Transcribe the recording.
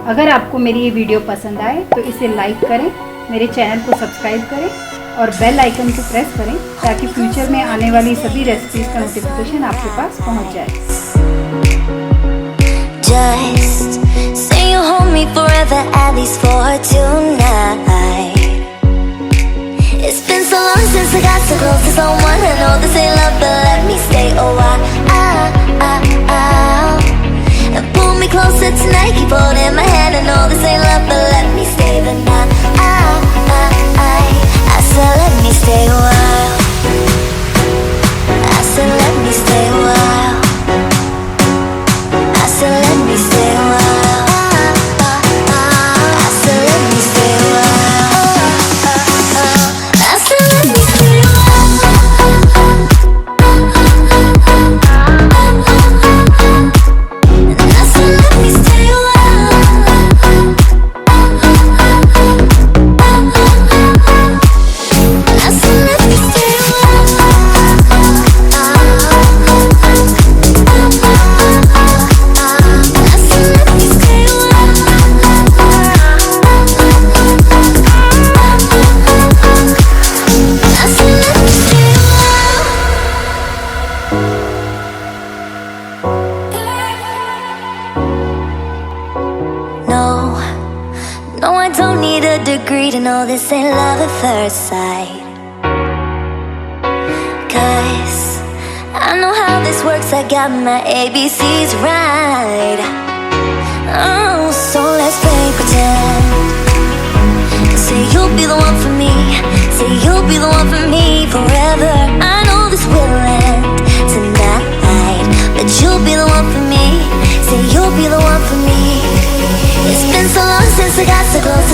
अगर आपको मेरी ये वीडियो पसंद आए तो इसे लाइक करें, मेरे चैनल को सब्सक्राइब करें और बेल आइकन को प्रेस करें ताकि फ्यूचर में आने वाली सभी रेसिपीज़ का नोटिफिकेशन आपके पास पहुंच जाए। Just say you hold me forever, at least for tonight. It's been so long since I got so close to someone. I know this ain't love, but let me stay a while. And pull me closer tonight, keep holding my hand. I know this ain't love, but let me stay the night. I said let me stay a while. I said let me stay a while. I said let me stay a while. I said let me stay a while. I said let me stay a while. And I said let me stay a while. I said let me stay a No, I don't need a degree to know this ain't love at first sight. 'Cause I know how this works, I got my ABCs right. Oh, so let's play pretend. Say you'll be the one for me. Say you'll be the one for me forever. I know this will end tonight, but you'll be the one for me. Say you'll be the one for me. It's been so long since I got so close